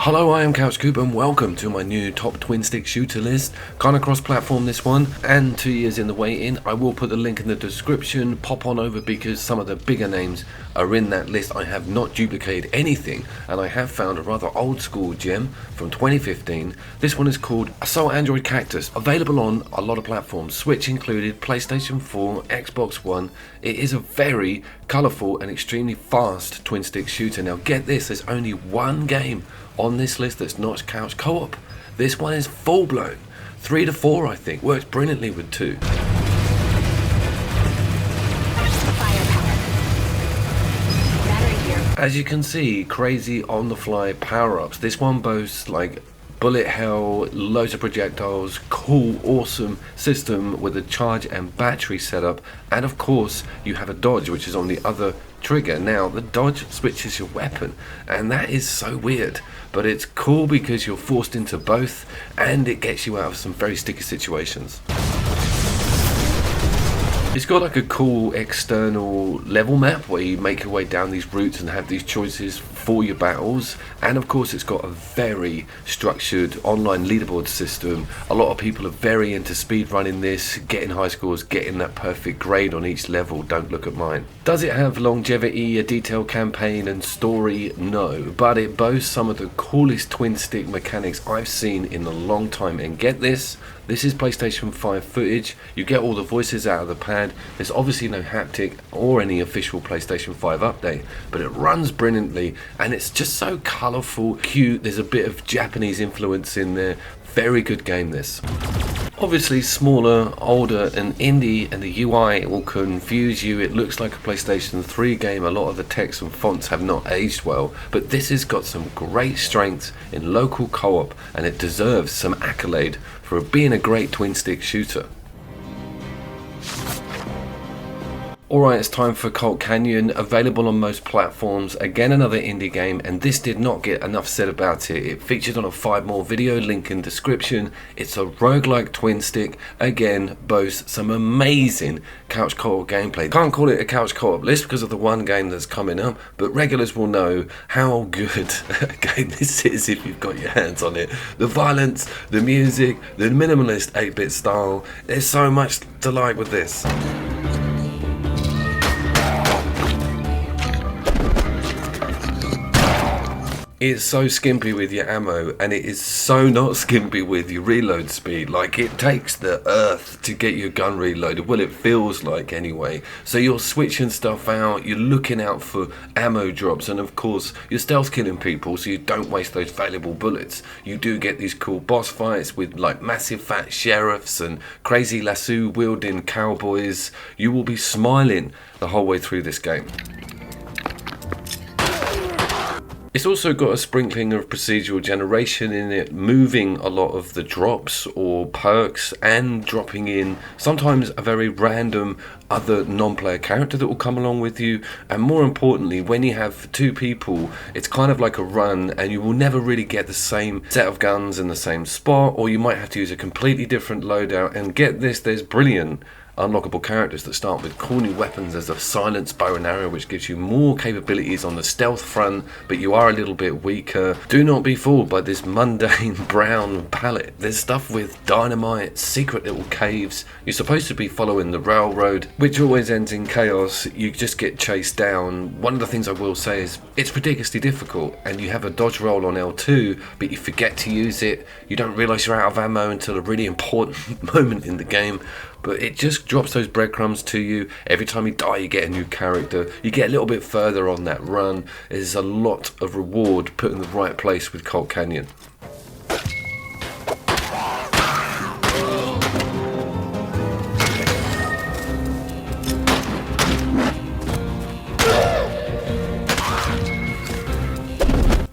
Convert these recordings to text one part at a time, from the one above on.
Hello, I am Couchcoop and welcome to my new top twin stick shooter list. Kinda cross-platform this one, and 2 years in the waiting. I will put the link in the description. Pop on over because some of the bigger names are in that list. I have not duplicated anything, and I have found a rather old school gem from 2015. This one is called Ascent Android Cactus, available on a lot of platforms, Switch included, PlayStation 4, Xbox One. It is a very colourful and extremely fast twin stick shooter. Now get this, there's only one game on this list that's not couch co-op. This one is full blown 3 to 4, I think. Works brilliantly with 2. As you can see, crazy on the fly power-ups. This one boasts like bullet hell, loads of projectiles, cool, awesome system with a charge and battery setup, and of course you have a dodge which is on the other trigger. Now the dodge switches your weapon, and that is so weird, but it's cool because you're forced into both and it gets you out of some very sticky situations. It's got like a cool external level map where you make your way down these routes and have these choices for your battles, and of course it's got a very structured online leaderboard system. A lot of people are very into speed running this, getting high scores, getting that perfect grade on each level. Don't look at mine. Does it have longevity, a detailed campaign and story? No, but it boasts some of the coolest twin stick mechanics I've seen in a long time. And get this is PlayStation 5 footage. You get all the voices out of the pad. There's obviously no haptic or any official PlayStation 5 update, but it runs brilliantly and it's just so colourful, cute. There's a bit of Japanese influence in there. Very good game this. Obviously smaller, older and indie, and the UI will confuse you. It looks like a PlayStation 3 game. A lot of the text and fonts have not aged well, but this has got some great strengths in local co-op and it deserves some accolade for being a great twin stick shooter. Alright, it's time for Colt Canyon, available on most platforms. Again, another indie game, and this did not get enough said about it. It featured on a 5 more video, link in description. It's a roguelike twin stick, again, boasts some amazing couch co-op gameplay. Can't call it a couch co-op list because of the one game that's coming up, but regulars will know how good a game this is if you've got your hands on it. The violence, the music, the minimalist 8-bit style, there's so much to like with this. It's so skimpy with your ammo, and it is so not skimpy with your reload speed. Like, it takes the earth to get your gun reloaded. Well, it feels like anyway. So you're switching stuff out, you're looking out for ammo drops, and of course you're stealth killing people so you don't waste those valuable bullets. You do get these cool boss fights with like massive fat sheriffs and crazy lasso wielding cowboys. You will be smiling the whole way through this game. It's also got a sprinkling of procedural generation in it, moving a lot of the drops or perks and dropping in sometimes a very random other non-player character that will come along with you. And more importantly, when you have 2 people, it's kind of like a run and you will never really get the same set of guns in the same spot, or you might have to use a completely different loadout. And get this, there's brilliant unlockable characters that start with cool new weapons. There's a silenced bow and arrow which gives you more capabilities on the stealth front, but you are a little bit weaker. Do not be fooled by this mundane brown palette. There's stuff with dynamite, secret little caves. You're supposed to be following the railroad, which always ends in chaos. You just get chased down. One of the things I will say is it's ridiculously difficult, and you have a dodge roll on L2, but you forget to use it. You don't realise you're out of ammo until a really important moment in the game. But it just drops those breadcrumbs to you. Every time you die, you get a new character. You get a little bit further on that run. There's a lot of reward put in the right place with Colt Canyon.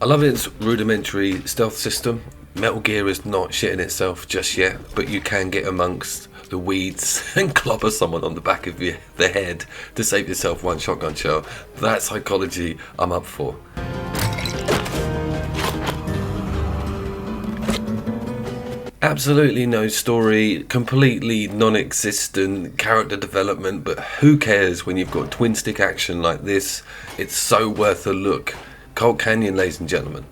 I love its rudimentary stealth system. Metal Gear is not shitting itself just yet, but you can get amongst the weeds and clobber someone on the back of the head to save yourself one shotgun shell. That psychology I'm up for. Absolutely no story, completely non-existent character development, but who cares when you've got twin stick action like this? It's so worth a look. Colt Canyon, ladies and gentlemen.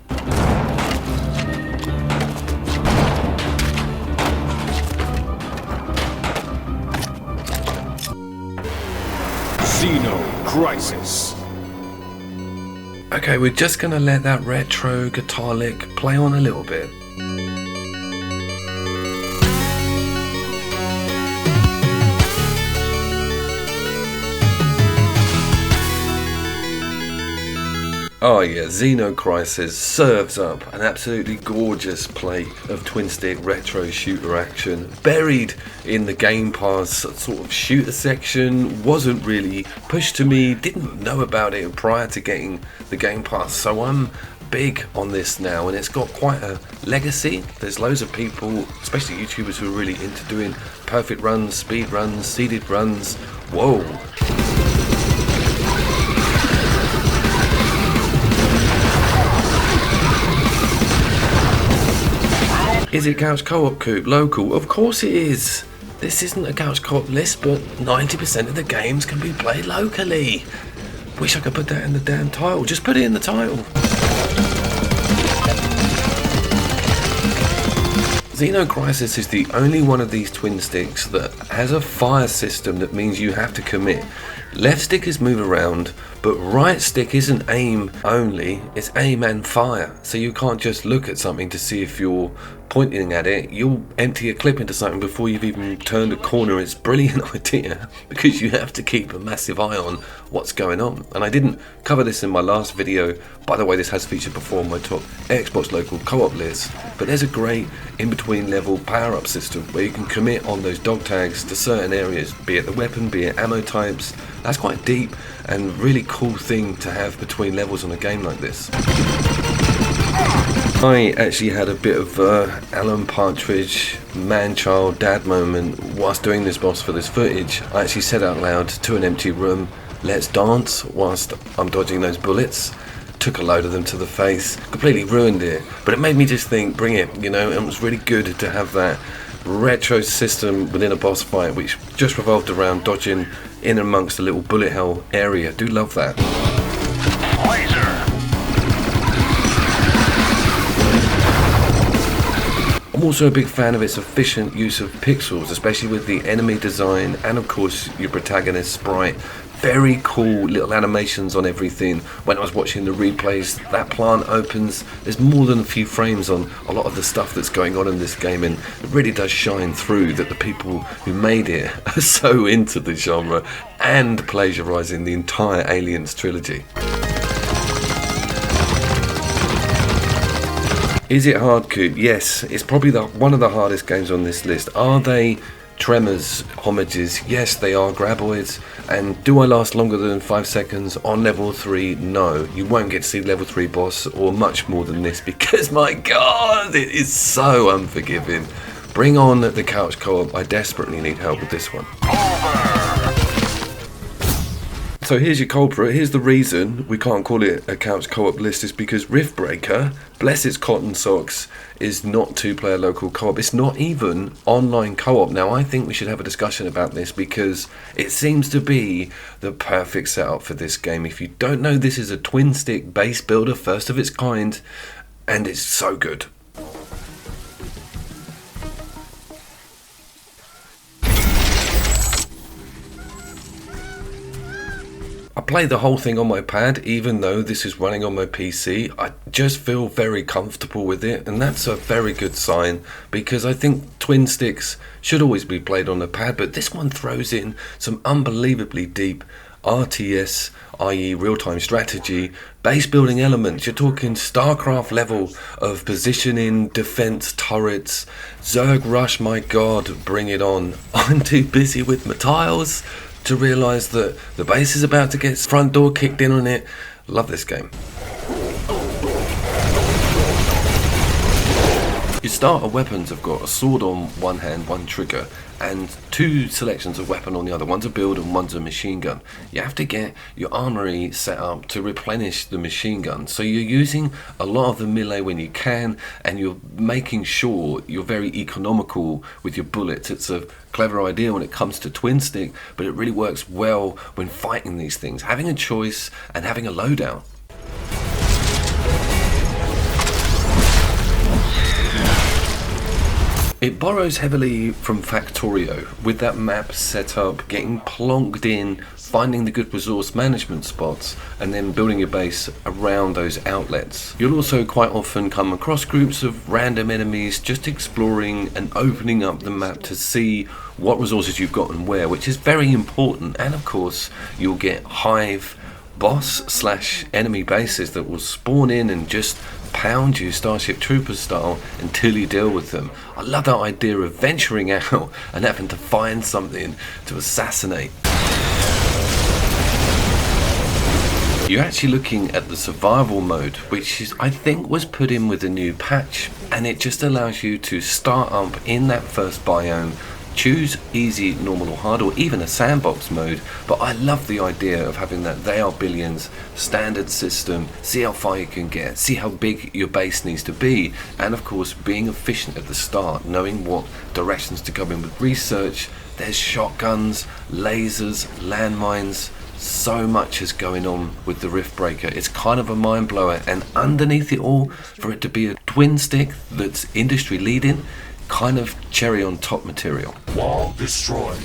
Xenocrysis. Okay, we're just gonna let that retro guitar lick play on a little bit. Oh yeah, Xenocrysis serves up an absolutely gorgeous plate of twin stick retro shooter action, buried in the Game Pass sort of shooter section, wasn't really pushed to me, didn't know about it prior to getting the Game Pass, so I'm big on this now, and it's got quite a legacy. There's loads of people, especially YouTubers, who are really into doing perfect runs, speed runs, seeded runs. Whoa. Is it couch co-op, Coop? Local? Of course it is. This isn't a couch co-op list, but 90% of the games can be played locally. Wish I could put that in the damn title. Just put it in the title. Xenocrysis is the only one of these twin sticks that has a fire system that means you have to commit. Left stick is move around, but right stick isn't aim only, it's aim and fire. So you can't just look at something to see if you're pointing at it. You'll empty a clip into something before you've even turned a corner. It's a brilliant idea because you have to keep a massive eye on what's going on. And I didn't cover this in my last video. By the way, this has featured before on my top Xbox local co-op list. But there's a great in-between level power-up system where you can commit on those dog tags to certain areas, be it the weapon, be it ammo types. That's quite deep and really cool thing to have between levels on a game like this. I actually had a bit of Alan Partridge man-child dad moment whilst doing this boss for this footage. I actually said out loud to an empty room, "Let's dance," whilst I'm dodging those bullets. Took a load of them to the face, completely ruined it, but it made me just think, bring it, you know. And it was really good to have that retro system within a boss fight which just revolved around dodging in amongst a little bullet hell area. Do love that. I'm also a big fan of its efficient use of pixels, especially with the enemy design and of course your protagonist sprite. Very cool little animations on everything. When I was watching the replays, that plant opens, there's more than a few frames on a lot of the stuff that's going on in this game, and it really does shine through that the people who made it are so into the genre and plagiarizing the entire Aliens trilogy. Is it hard, Coop? Yes, it's probably one of the hardest games on this list. Are they Tremors homages? Yes, they are graboids. And do I last longer than 5 seconds on level 3? No, you won't get to see level 3 boss or much more than this because my god, it is so unforgiving. Bring on the couch co-op. I desperately need help with this one. So here's your culprit. Here's the reason we can't call it a couch co-op list, is because Riftbreaker, bless its cotton socks, is not 2-player local co-op. It's not even online co-op. Now I think we should have a discussion about this because it seems to be the perfect setup for this game. If you don't know, this is a twin stick base builder, first of its kind, and it's so good. I play the whole thing on my pad, even though this is running on my PC. I just feel very comfortable with it, and that's a very good sign because I think twin sticks should always be played on the pad, but this one throws in some unbelievably deep RTS, i.e. real-time strategy, base building elements. You're talking StarCraft level of positioning, defense, turrets, Zerg Rush, my god, bring it on. I'm too busy with my tiles to realise that the base is about to get front door kicked in on it. Love this game. Your starter weapons have got a sword on one hand, one trigger, and 2 selections of weapon on the other. One's a build and one's a machine gun. You have to get your armory set up to replenish the machine gun. So you're using a lot of the melee when you can, and you're making sure you're very economical with your bullets. It's a clever idea when it comes to twin stick, but it really works well when fighting these things. Having a choice and having a loadout. It borrows heavily from Factorio, with that map set up, getting plonked in, finding the good resource management spots, and then building your base around those outlets. You'll also quite often come across groups of random enemies just exploring and opening up the map to see what resources you've got and where, which is very important. And of course, you'll get hive boss slash enemy bases that will spawn in and just pound you Starship Troopers style until you deal with them. I love that idea of venturing out and having to find something to assassinate. You're actually looking at the survival mode, which is, I think, was put in with the new patch, and it just allows you to start up in that first biome, choose easy, normal or hard, or even a sandbox mode. But I love the idea of having that They Are Billions standard system, see how far you can get, see how big your base needs to be, and of course being efficient at the start, knowing what directions to go in with research. There's shotguns, lasers, landmines. So much is going on with the Riftbreaker. It's kind of a mind blower, and underneath it all, for it to be a twin stick that's industry leading, kind of cherry on top material. Wall destroyed.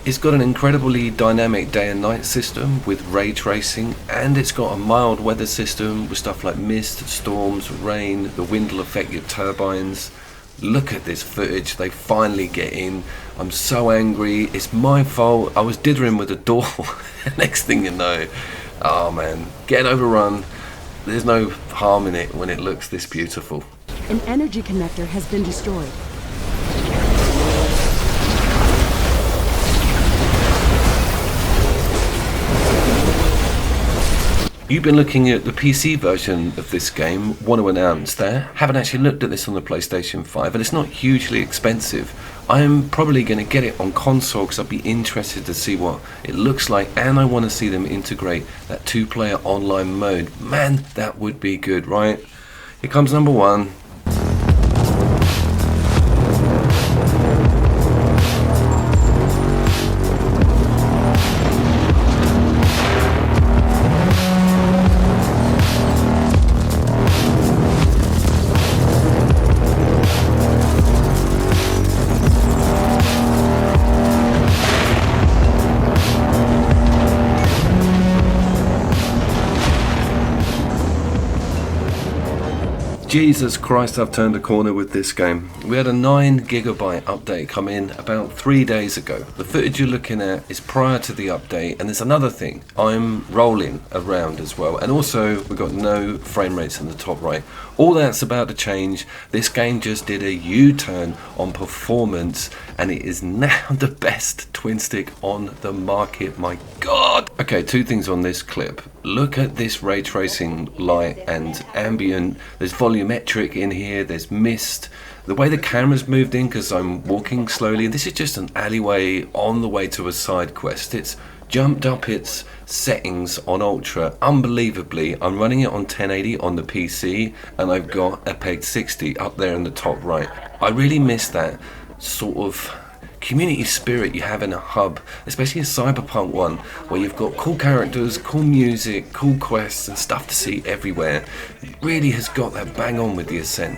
It's got an incredibly dynamic day and night system with ray tracing, and it's got a mild weather system with stuff like mist, storms, rain. The wind will affect your turbines. Look at this footage, they finally get in. I'm so angry, it's my fault. I was dithering with the door. Next thing you know, oh man, getting overrun. There's no harm in it when it looks this beautiful. An energy connector has been destroyed. You've been looking at the PC version of this game. Want to announce there, haven't actually looked at this on the PlayStation 5, and it's not hugely expensive. I'm probably going to get it on console because I'd be interested to see what it looks like, and I want to see them integrate that 2-player online mode. Man, that would be good, right? Here comes number one. Jesus Christ, I've turned a corner with this game. We had a 9GB update come in about 3 days ago. The footage you're looking at is prior to the update, and there's another thing. I'm rolling around as well, and also we've got no frame rates in the top right. All that's about to change. This game just did a U-turn on performance, and it is now the best twin stick on the market. My God! Okay, two things on this clip. Look at this ray tracing light and ambient. There's volumetric in here, there's mist. The way the camera's moved in, because I'm walking slowly, and this is just an alleyway on the way to a side quest. It's jumped up its settings on Ultra unbelievably. I'm running it on 1080 on the PC, and I've got a PEG 60 up there in the top right. I really miss that sort of community spirit you have in a hub, especially a cyberpunk one, where you've got cool characters, cool music, cool quests and stuff to see everywhere. It really has got that bang on with the Ascent.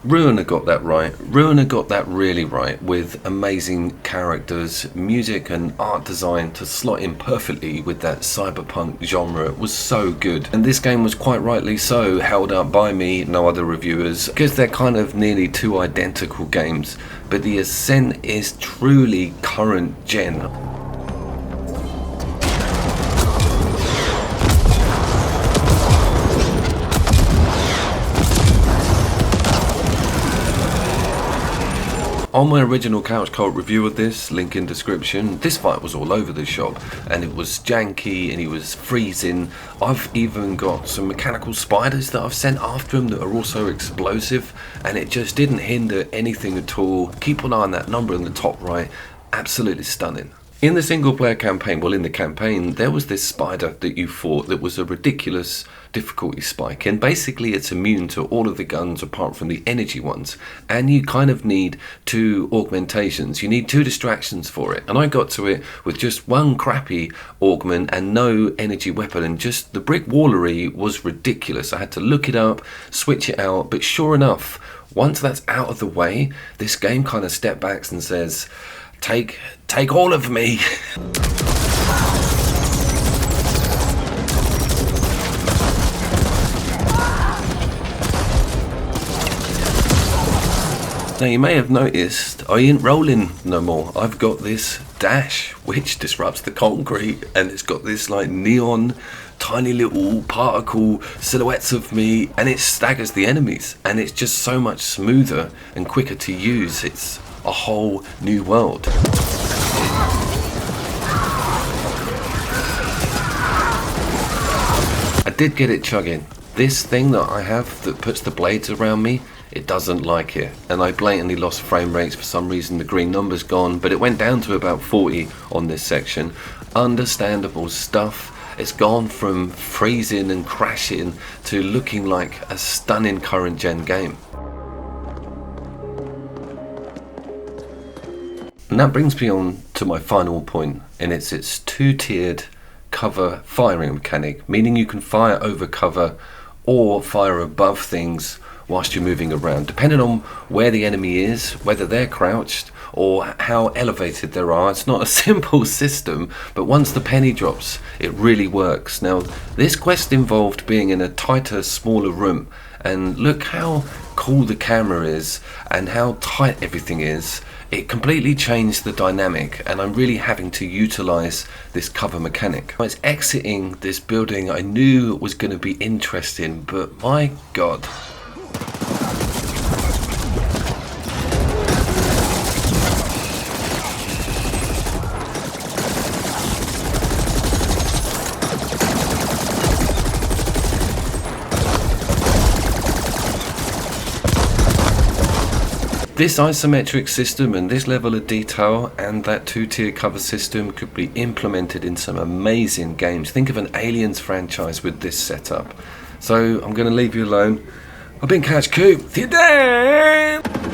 Ruiner got that right. Ruiner got that really right, with amazing characters, music and art design to slot in perfectly with that cyberpunk genre. It was so good. And this game was quite rightly so held up by me, no other reviewers, because they're kind of nearly two identical games. But the Ascent is truly current gen. On my original Couch Cult review of this, link in description, this fight was all over the shop, and it was janky and he was freezing. I've even got some mechanical spiders that I've sent after him that are also explosive, and it just didn't hinder anything at all. Keep an eye on that number in the top right, absolutely stunning. In the single player campaign, well, in the campaign, there was this spider that you fought that was a ridiculous difficulty spike, and basically it's immune to all of the guns apart from the energy ones, and you kind of need 2 augmentations. You need 2 distractions for it, and I got to it with just 1 crappy augment and no energy weapon, and just the brick wallery was ridiculous. I had to look it up, switch it out, but sure enough, once that's out of the way, this game kind of steps back and says, Take all of me. Now you may have noticed I ain't rolling no more. I've got this dash which disrupts the concrete, and it's got this like neon tiny little particle silhouettes of me, and it staggers the enemies, and it's just so much smoother and quicker to use. It's a whole new world. I did get it chugging. This thing that I have that puts the blades around me, it doesn't like it, and I blatantly lost frame rates for some reason. The green number's gone, but it went down to about 40 on this section. Understandable stuff. It's gone from freezing and crashing to looking like a stunning current gen game. And that brings me on to my final point, and it's 2-tiered cover firing mechanic, meaning you can fire over cover or fire above things whilst you're moving around, depending on where the enemy is, whether they're crouched or how elevated they are. It's not a simple system, but once the penny drops, it really works. Now, this quest involved being in a tighter, smaller room, and look how cool the camera is and how tight everything is. It completely changed the dynamic, and I'm really having to utilize this cover mechanic. It's exiting this building I knew was going to be interesting, but my god. This isometric system and this level of detail and that 2-tier cover system could be implemented in some amazing games. Think of an Aliens franchise with this setup. So I'm going to leave you alone. I've been Catch Coop. See you then!